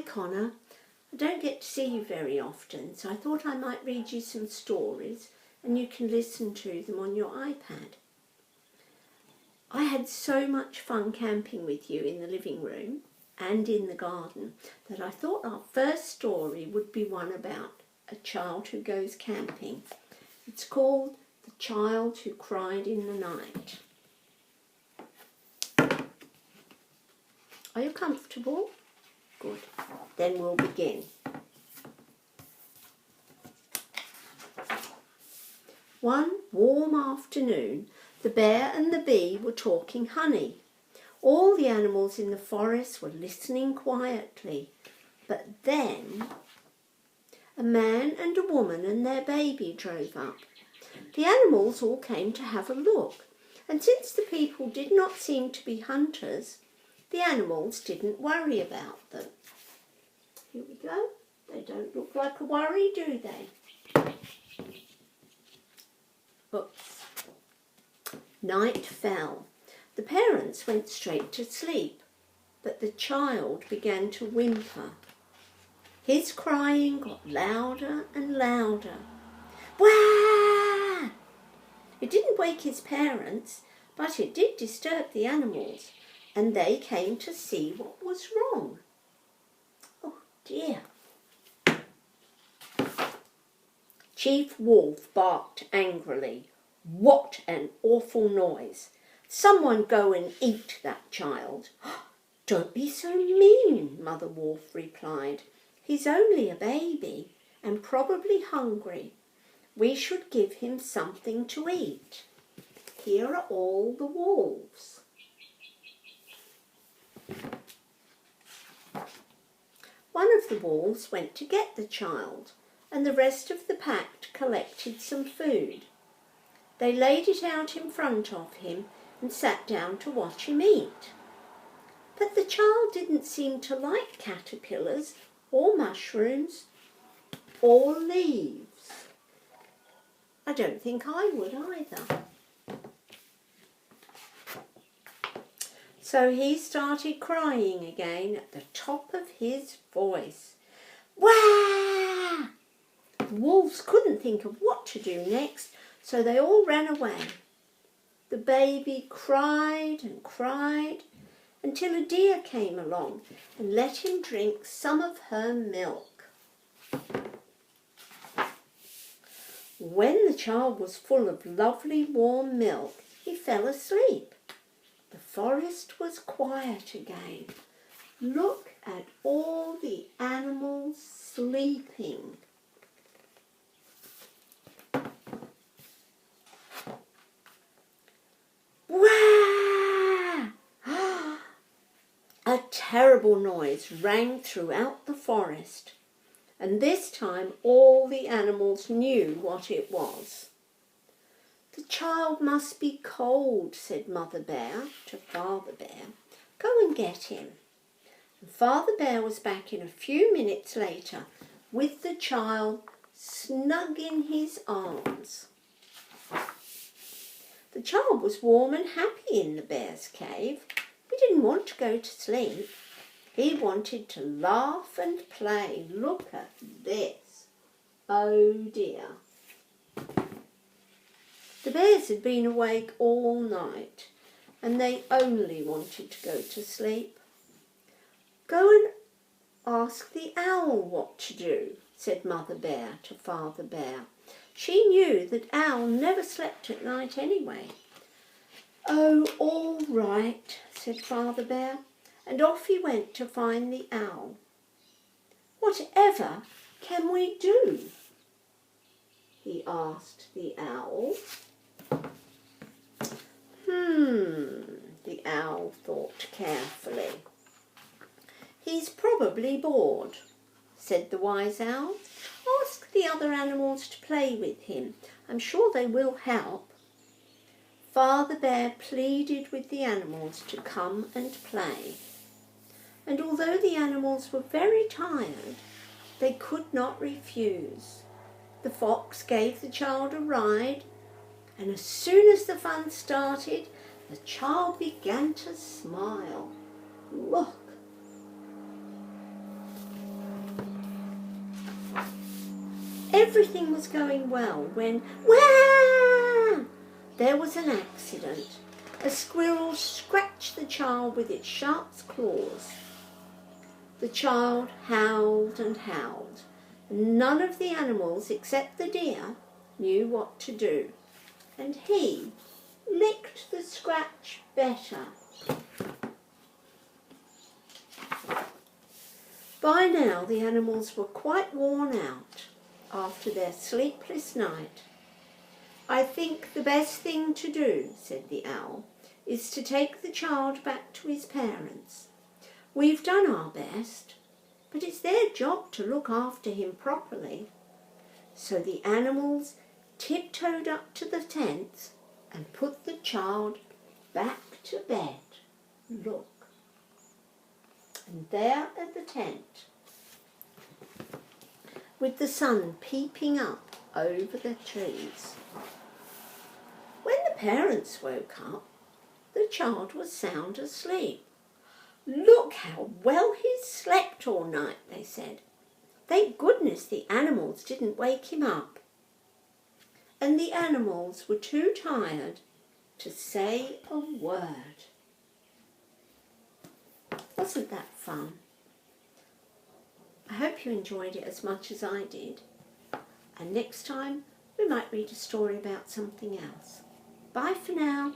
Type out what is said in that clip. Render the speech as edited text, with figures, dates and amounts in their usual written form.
Conor. I don't get to see you very often, so I thought I might read you some stories and you can listen to them on your iPad. I had so much fun camping with you in the living room and in the garden that I thought our first story would be one about a child who goes camping. It's called The Child Who Cried in the Night. Are you comfortable? Good. Then we'll begin. One warm afternoon, the bear and the bee were talking honey. All the animals in the forest were listening quietly. But then a man and a woman and their baby drove up. The animals all came to have a look, and since the people did not seem to be hunters, the animals didn't worry about them. Here we go. They don't look like a worry, do they? Oops. Night fell. The parents went straight to sleep, but the child began to whimper. His crying got louder and louder. Wah! It didn't wake his parents, but it did disturb the animals, and they came to see what was wrong. Oh dear. Chief Wolf barked angrily. What an awful noise! Someone go and eat that child. Don't be so mean, Mother Wolf replied. He's only a baby and probably hungry. We should give him something to eat. Here are all the wolves. One of the wolves went to get the child, and the rest of the pack collected some food. They laid it out in front of him and sat down to watch him eat. But the child didn't seem to like caterpillars or mushrooms or leaves. I don't think I would either. So he started crying again at the top of his voice. Wah! The wolves couldn't think of what to do next, so they all ran away. The baby cried and cried until a deer came along and let him drink some of her milk. When the child was full of lovely warm milk, he fell asleep. The forest was quiet again. Look at all the animals sleeping. Wah! A terrible noise rang throughout the forest, and this time all the animals knew what it was. The child must be cold, said Mother Bear to Father Bear. Go and get him. And Father Bear was back in a few minutes later with the child snug in his arms. The child was warm and happy in the bear's cave. He didn't want to go to sleep. He wanted to laugh and play. Look at this. Oh dear. The bears had been awake all night and they only wanted to go to sleep. Go and ask the owl what to do, said Mother Bear to Father Bear. She knew that Owl never slept at night anyway. Oh, all right, said Father Bear, and off he went to find the owl. Whatever can we do? He asked the owl. The owl thought carefully. He's probably bored, said the wise owl. Ask the other animals to play with him. I'm sure they will help. Father Bear pleaded with the animals to come and play. And although the animals were very tired, they could not refuse. The fox gave the child a ride, and as soon as the fun started, the child began to smile. Look. everything was going well when, wah! There was an accident. A squirrel scratched the child with its sharp claws. The child howled and howled. None of the animals except the deer knew what to do, and he licked the scratch better. By now the animals were quite worn out after their sleepless night. "I think the best thing to do," said the owl, "is to take the child back to his parents. We've done our best, but it's their job to look after him properly." So the animals tiptoed up to the tent and put the child back to bed. Look. And there at the tent, with the sun peeping up over the trees. When the parents woke up, the child was sound asleep. "Look how well he's slept all night," they said. "Thank goodness the animals didn't wake him up." And the animals were too tired to say a word. Wasn't that fun? I hope you enjoyed it as much as I did. And next time we might read a story about something else. Bye for now.